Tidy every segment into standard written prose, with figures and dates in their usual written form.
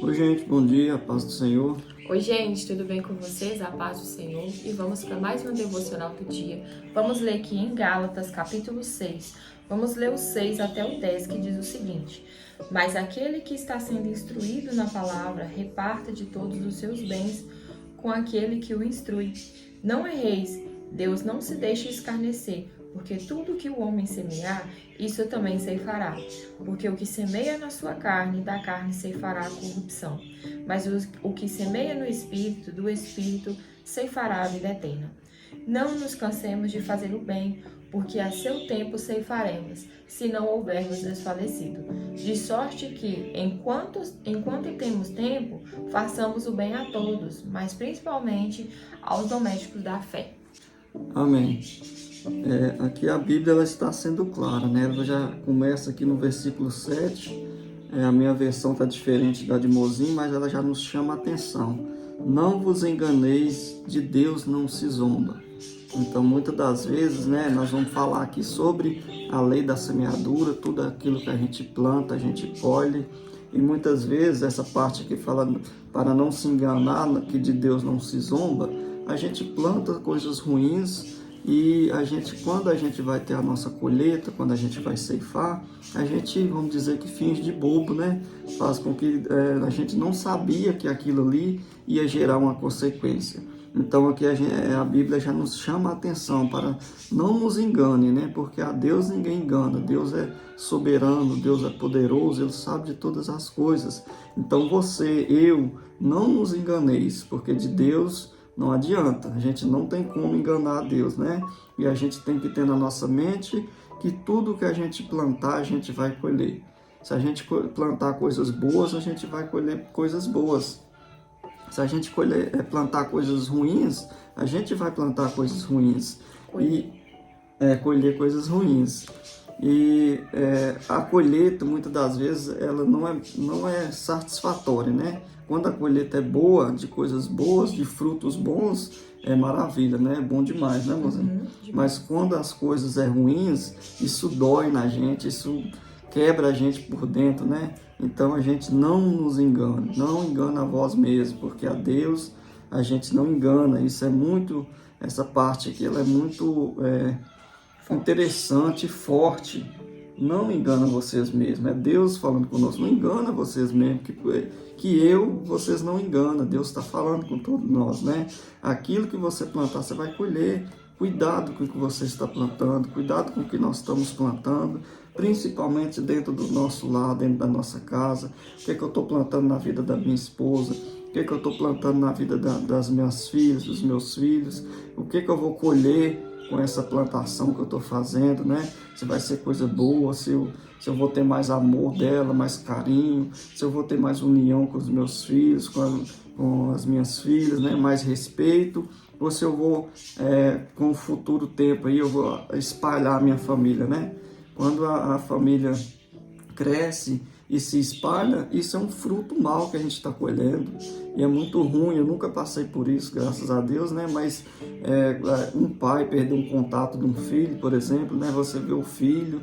Oi, gente, bom dia, paz do Senhor. Oi, gente, tudo bem com vocês? A paz do Senhor. E vamos para mais uma devocional do dia. Vamos ler aqui em Gálatas, capítulo 6. Vamos ler o 6 até o 10, que diz o seguinte: Mas aquele que está sendo instruído na palavra, reparta de todos os seus bens com aquele que o instrui. Não erreis, Deus não se deixa escarnecer, porque tudo que o homem semear, isso também ceifará. Porque o que semeia na sua carne, da carne ceifará a corrupção. Mas o que semeia no Espírito, do Espírito ceifará a vida eterna. Não nos cansemos de fazer o bem, porque a seu tempo ceifaremos, se não houvermos desfalecido. De sorte que, enquanto temos tempo, façamos o bem a todos, mas principalmente aos domésticos da fé. Amém. Aqui a Bíblia ela está sendo clara, né? Ela já começa aqui no versículo 7. A minha versão está diferente da de Mozinho, mas ela já nos chama a atenção. Não vos enganeis, de Deus não se zomba. Então, muitas das vezes, né, nós vamos falar aqui sobre a lei da semeadura, tudo aquilo que a gente planta, a gente colhe. E muitas vezes, essa parte que fala para não se enganar, que de Deus não se zomba, a gente planta coisas ruins e quando a gente vai ter a nossa colheita, quando a gente vai ceifar, a gente, vamos dizer que finge de bobo, né? Faz com que a gente não sabia que aquilo ali ia gerar uma consequência. Então aqui a Bíblia já nos chama a atenção para não nos engane, né? Porque a Deus ninguém engana. Deus é soberano, Deus é poderoso, Ele sabe de todas as coisas. Então eu, não nos enganeis, porque de Deus não adianta. A gente não tem como enganar a Deus, né? E a gente tem que ter na nossa mente que tudo que a gente plantar, a gente vai colher. Se a gente plantar coisas boas, a gente vai colher coisas boas. Se a gente plantar coisas ruins, a gente vai plantar coisas ruins e colher coisas ruins. E a colheita, muitas das vezes, ela não é satisfatória, né? Quando a colheita é boa, de coisas boas, de frutos bons, é maravilha, né? É bom demais, né, mozinho? Mas quando as coisas é ruins, isso dói na gente, isso quebra a gente por dentro, né? Então a gente não nos engana, não engana a vós mesmo, porque a Deus a gente não engana. Isso é muito, essa parte aqui, ela é muito interessante e forte. Não engana vocês mesmos, é Deus falando conosco, não engana vocês mesmos, vocês não enganam. Deus está falando com todos nós, né? Aquilo que você plantar, você vai colher. Cuidado com o que você está plantando, cuidado com o que nós estamos plantando, principalmente dentro do nosso lar, dentro da nossa casa. O que eu estou plantando na vida da minha esposa? O que eu estou plantando na vida das minhas filhas, dos meus filhos? O que eu vou colher com essa plantação que eu estou fazendo, né? Se vai ser coisa boa, se eu vou ter mais amor dela, mais carinho, se eu vou ter mais união com os meus filhos, com as minhas filhas, né? Mais respeito, ou se eu vou, com o futuro tempo aí, eu vou espalhar a minha família, né? Quando a família cresce e se espalha, isso é um fruto mau que a gente está colhendo e é muito ruim. Eu nunca passei por isso, graças a Deus, né? Mas um pai perder um contato de um filho, por exemplo, né? Você vê o filho,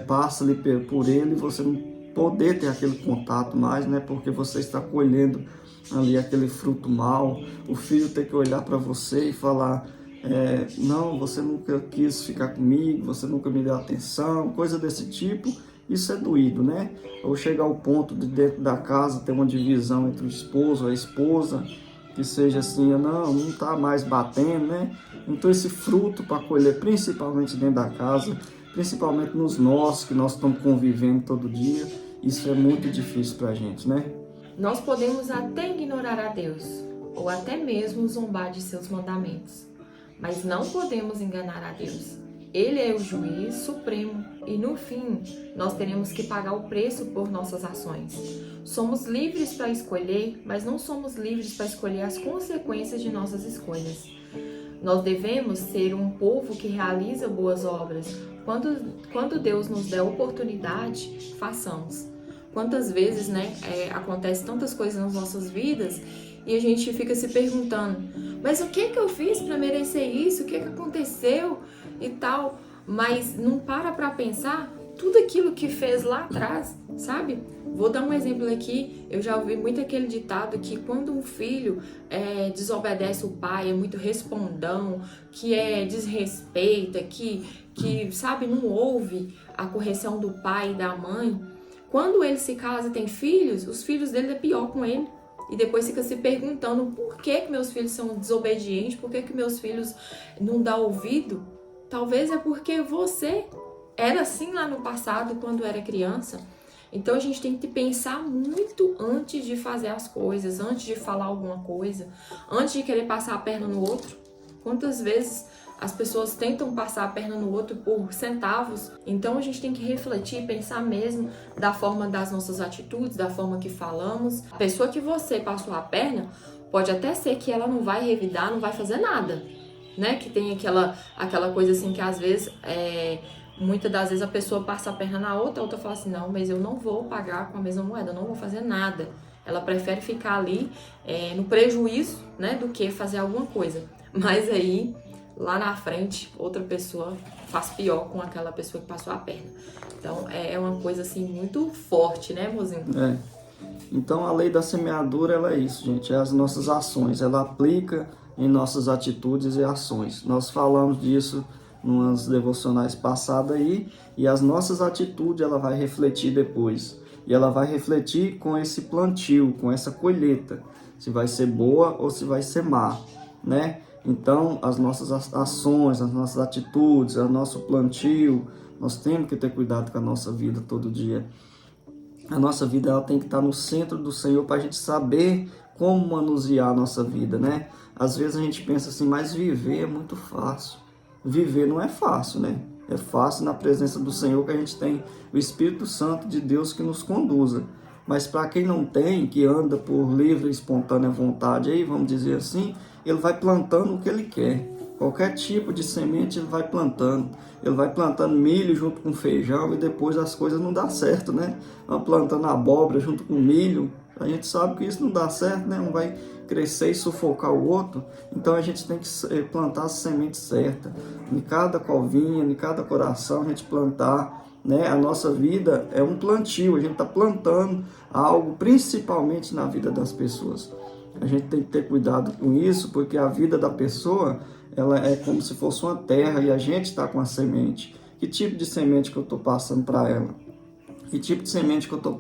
passa ali por ele e você não poder ter aquele contato mais, né? Porque você está colhendo ali aquele fruto mau. O filho tem que olhar para você e falar: não, você nunca quis ficar comigo, você nunca me deu atenção, coisa desse tipo. Isso é doído, né? Ou chegar ao ponto de dentro da casa ter uma divisão entre o esposo e a esposa, que seja assim, não tá mais batendo, né? Então esse fruto para colher, principalmente dentro da casa, principalmente nos nossos, que nós estamos convivendo todo dia, isso é muito difícil para a gente, né? Nós podemos até ignorar a Deus, ou até mesmo zombar de seus mandamentos, mas não podemos enganar a Deus. Ele é o juiz supremo e no fim nós teremos que pagar o preço por nossas ações. Somos livres para escolher, mas não somos livres para escolher as consequências de nossas escolhas. Nós devemos ser um povo que realiza boas obras. Quando Deus nos der a oportunidade, façamos. Quantas vezes, acontece tantas coisas nas nossas vidas e a gente fica se perguntando: mas o que eu fiz para merecer isso? O que aconteceu e tal? Mas não para pensar tudo aquilo que fez lá atrás, sabe? Vou dar um exemplo aqui, eu já ouvi muito aquele ditado que quando um filho desobedece o pai, é muito respondão, que desrespeita, que sabe, não ouve a correção do pai e da mãe. Quando ele se casa e tem filhos, os filhos dele é pior com ele. E depois fica se perguntando por que meus filhos são desobedientes, por que meus filhos não dão ouvido. Talvez é porque você era assim lá no passado, quando era criança. Então a gente tem que pensar muito antes de fazer as coisas, antes de falar alguma coisa, antes de querer passar a perna no outro. Quantas vezes as pessoas tentam passar a perna no outro por centavos? Então a gente tem que refletir, pensar mesmo da forma das nossas atitudes, da forma que falamos. A pessoa que você passou a perna, pode até ser que ela não vai revidar, não vai fazer nada, né? Que tem aquela coisa assim que às vezes muitas das vezes a pessoa passa a perna na outra, a outra fala assim, não, mas eu não vou pagar com a mesma moeda, eu não vou fazer nada. Ela prefere ficar ali no prejuízo, né, do que fazer alguma coisa. Mas aí, lá na frente, outra pessoa faz pior com aquela pessoa que passou a perna. Então, é uma coisa assim muito forte, né, mozinho? Então, a lei da semeadura, ela é isso, gente, é as nossas ações, ela aplica em nossas atitudes e ações. Nós falamos disso umas devocionais passadas aí, e as nossas atitudes ela vai refletir depois, e ela vai refletir com esse plantio, com essa colheita, se vai ser boa ou se vai ser má, né? Então, as nossas ações, as nossas atitudes, o nosso plantio, nós temos que ter cuidado com a nossa vida todo dia. A nossa vida ela tem que estar no centro do Senhor para a gente saber como manusear a nossa vida, né? Às vezes a gente pensa assim, mas viver é muito fácil. Viver não é fácil, né? É fácil na presença do Senhor que a gente tem o Espírito Santo de Deus que nos conduza. Mas para quem não tem, que anda por livre e espontânea vontade, aí, vamos dizer assim, ele vai plantando o que ele quer. Qualquer tipo de semente ele vai plantando. Ele vai plantando milho junto com feijão e depois as coisas não dão certo, né? Vai plantando abóbora junto com milho. A gente sabe que isso não dá certo, né? Um vai crescer e sufocar o outro. Então a gente tem que plantar a semente certa. Em cada covinha, em cada coração a gente plantar, né? A nossa vida é um plantio. A gente está plantando algo principalmente na vida das pessoas. A gente tem que ter cuidado com isso, porque a vida da pessoa ela é como se fosse uma terra e a gente está com a semente. Que tipo de semente que eu estou passando para ela? Que tipo de semente que eu estou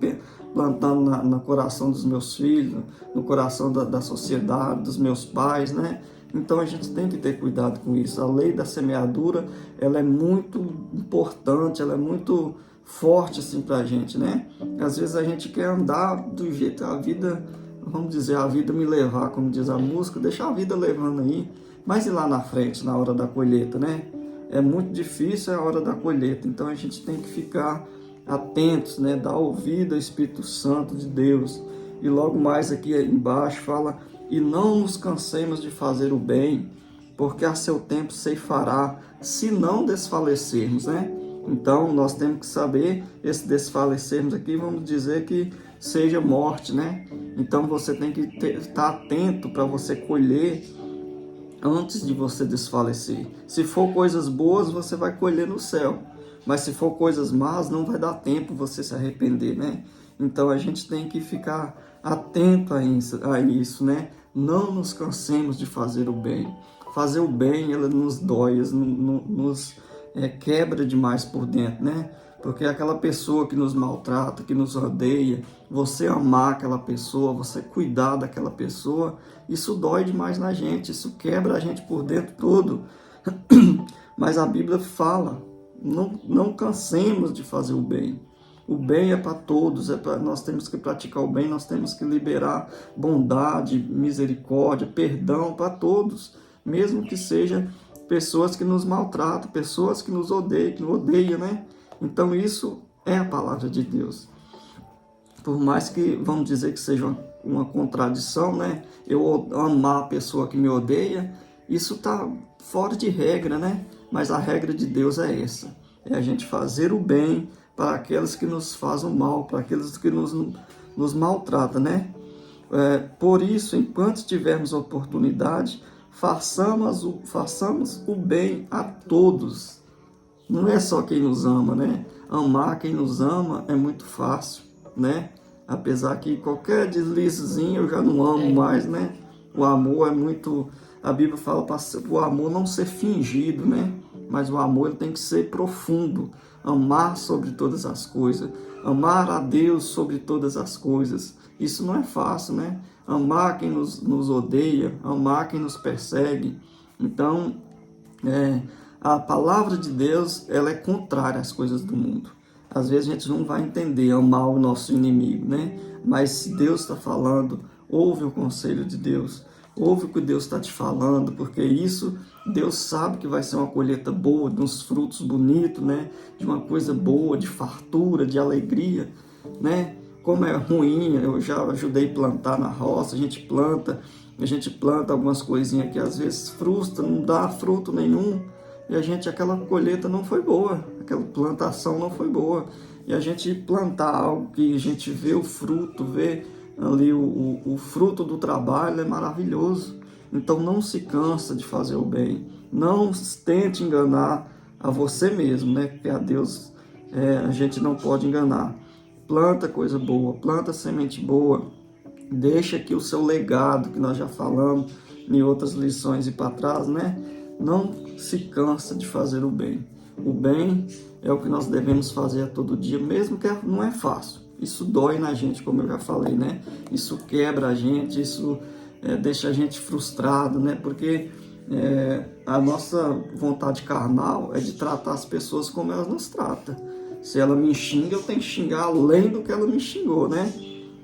plantando no coração dos meus filhos, no coração da sociedade, dos meus pais, né? Então a gente tem que ter cuidado com isso. A lei da semeadura, ela é muito importante, ela é muito forte assim para a gente, né? Às vezes a gente quer andar do jeito a vida, vamos dizer, a vida me levar, como diz a música, deixar a vida levando aí, mas ir lá na frente, na hora da colheita, né? É muito difícil a hora da colheita, então a gente tem que ficar atentos, né? Dar ouvido ao Espírito Santo de Deus. E logo mais aqui embaixo fala, e não nos cansemos de fazer o bem, porque a seu tempo ceifará, se não desfalecermos, né? Então nós temos que saber, esse desfalecermos aqui, vamos dizer que seja morte, né? Então você tem que estar atento para você colher antes de você desfalecer. Se for coisas boas, você vai colher no céu. Mas se for coisas más, não vai dar tempo você se arrepender, né? Então a gente tem que ficar atento a isso, né? Não nos cansemos de fazer o bem. Fazer o bem, ela nos dói, nos quebra demais por dentro, né? Porque aquela pessoa que nos maltrata, que nos odeia, você amar aquela pessoa, você cuidar daquela pessoa, isso dói demais na gente, isso quebra a gente por dentro todo. Mas a Bíblia fala, não cansemos de fazer o bem. O bem é para todos, nós temos que praticar o bem, nós temos que liberar bondade, misericórdia, perdão para todos, mesmo que sejam pessoas que nos maltratam, pessoas que nos odeiam, né? Então isso é a palavra de Deus. Por mais que, vamos dizer que seja uma contradição, né? Eu amar a pessoa que me odeia, isso está fora de regra, né? Mas a regra de Deus é essa. É a gente fazer o bem para aqueles que nos fazem mal, para aqueles que nos maltratam, né? Por isso, enquanto tivermos oportunidade, façamos o bem a todos. Não é só quem nos ama, né? Amar quem nos ama é muito fácil, né? Apesar que qualquer deslizezinho eu já não amo mais, né? O amor é muito... A Bíblia fala para o amor não ser fingido, né? Mas o amor ele tem que ser profundo. Amar sobre todas as coisas. Amar a Deus sobre todas as coisas. Isso não é fácil, né? Amar quem nos odeia. Amar quem nos persegue. Então, a palavra de Deus, ela é contrária às coisas do mundo. Às vezes a gente não vai entender amar o nosso inimigo, né? Mas se Deus está falando, ouve o conselho de Deus, ouve o que Deus está te falando, porque isso Deus sabe que vai ser uma colheita boa, de uns frutos bonitos, né? De uma coisa boa, de fartura, de alegria, né? Como é ruim, eu já ajudei a plantar na roça, a gente planta algumas coisinhas que às vezes frustra, não dá fruto nenhum. E aquela colheita não foi boa, aquela plantação não foi boa. E a gente plantar algo que a gente vê o fruto, vê ali o fruto do trabalho é maravilhoso. Então não se cansa de fazer o bem, não tente enganar a você mesmo, né? Porque a Deus a gente não pode enganar. Planta coisa boa, planta semente boa, deixa aqui o seu legado, que nós já falamos em outras lições e para trás, né? Não se cansa de fazer o bem. O bem é o que nós devemos fazer a todo dia, mesmo que não é fácil. Isso dói na gente, como eu já falei, né? Isso quebra a gente, isso deixa a gente frustrado, né? Porque a nossa vontade carnal é de tratar as pessoas como elas nos tratam. Se ela me xinga, eu tenho que xingar além do que ela me xingou, né?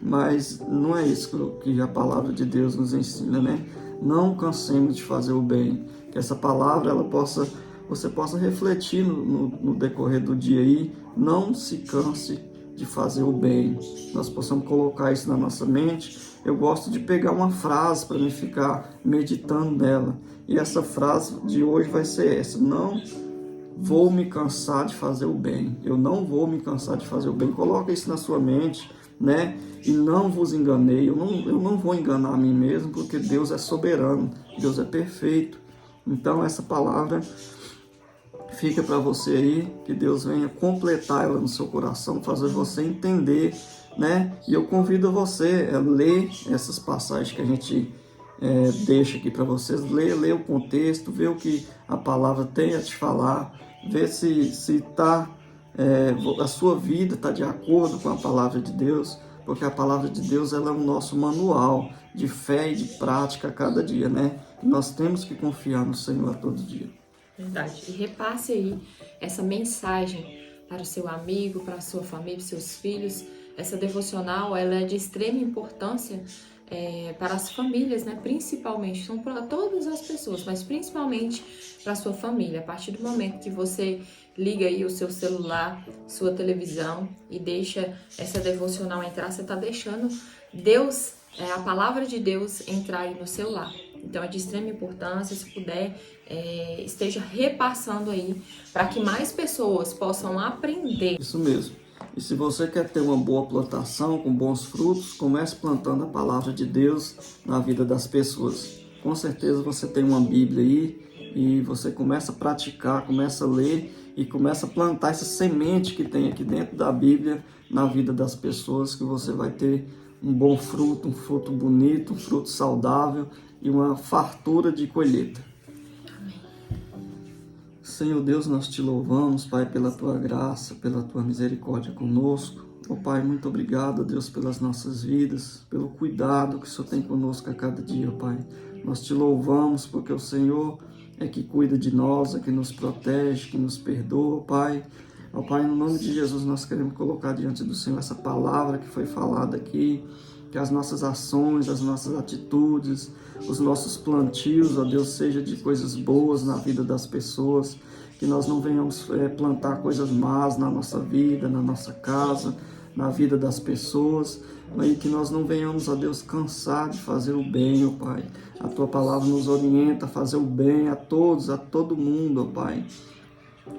Mas não é isso que a palavra de Deus nos ensina, né? Não cansemos de fazer o bem. Que essa palavra você possa refletir no decorrer do dia aí. Não se canse de fazer o bem. Nós possamos colocar isso na nossa mente. Eu gosto de pegar uma frase para me ficar meditando nela. E essa frase de hoje vai ser essa: não vou me cansar de fazer o bem. Eu não vou me cansar de fazer o bem. Coloca isso na sua mente, né? E não vos enganei. Eu não vou enganar a mim mesmo, porque Deus é soberano. Deus é perfeito. Então essa palavra fica para você aí, que Deus venha completar ela no seu coração, fazer você entender, né? E eu convido você a ler essas passagens que a gente deixa aqui para vocês, ler o contexto, ver o que a palavra tem a te falar, ver se a sua vida está de acordo com a palavra de Deus, porque a palavra de Deus ela é o nosso manual de fé e de prática a cada dia, né? Nós temos que confiar no Senhor a todo dia. Verdade. E repasse aí essa mensagem para o seu amigo, para a sua família, para os seus filhos. Essa devocional ela é de extrema importância para as famílias, né? Principalmente, não para todas as pessoas, mas principalmente para a sua família. A partir do momento que você liga aí o seu celular, sua televisão e deixa essa devocional entrar, você está deixando Deus, a palavra de Deus entrar aí no seu lar. Então é de extrema importância, se puder, esteja repassando aí para que mais pessoas possam aprender. Isso mesmo. E se você quer ter uma boa plantação com bons frutos, comece plantando a palavra de Deus na vida das pessoas. Com certeza você tem uma Bíblia aí e você começa a praticar, começa a ler e começa a plantar essa semente que tem aqui dentro da Bíblia na vida das pessoas, que você vai ter um bom fruto, um fruto bonito, um fruto saudável e uma fartura de colheita. Senhor Deus, nós te louvamos, Pai, pela Tua graça, pela Tua misericórdia conosco. Oh, Pai, muito obrigado, Deus, pelas nossas vidas, pelo cuidado que o Senhor tem conosco a cada dia, Pai. Nós te louvamos porque o Senhor é que cuida de nós, é que nos protege, que nos perdoa, Pai. Oh, Pai, no nome de Jesus, nós queremos colocar diante do Senhor essa palavra que foi falada aqui, que as nossas ações, as nossas atitudes, os nossos plantios, ó Deus, seja de coisas boas na vida das pessoas, que nós não venhamos plantar coisas más na nossa vida, na nossa casa, na vida das pessoas, e que nós não venhamos, ó Deus, cansar de fazer o bem, ó Pai. A Tua palavra nos orienta a fazer o bem a todos, a todo mundo, ó Pai,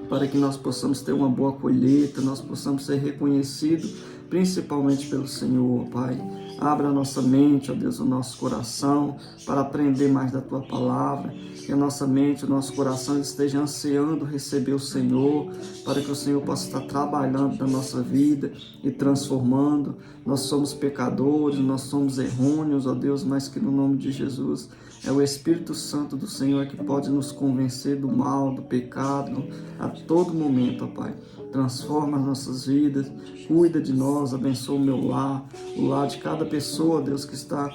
para que nós possamos ter uma boa colheita, nós possamos ser reconhecidos principalmente pelo Senhor, Pai. Abra a nossa mente, ó Deus, o nosso coração, para aprender mais da Tua Palavra. Que a nossa mente, o nosso coração esteja ansiando receber o Senhor, para que o Senhor possa estar trabalhando na nossa vida e transformando. Nós somos pecadores, nós somos errôneos, ó Deus, mas que no nome de Jesus é o Espírito Santo do Senhor que pode nos convencer do mal, do pecado, a todo momento, ó Pai. Transforma as nossas vidas, cuida de nós, abençoa o meu lar, o lar de cada pessoa, Deus, que está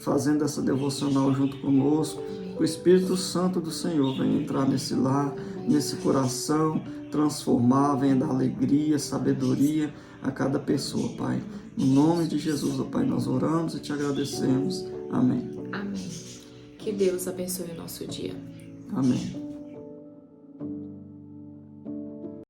fazendo essa devocional junto conosco. Que o Espírito Santo do Senhor venha entrar nesse lar, nesse coração, transformar, venha dar alegria, sabedoria a cada pessoa, Pai. No nome de Jesus, ó Pai, nós oramos e te agradecemos. Amém. Amém. Que Deus abençoe o nosso dia. Amém.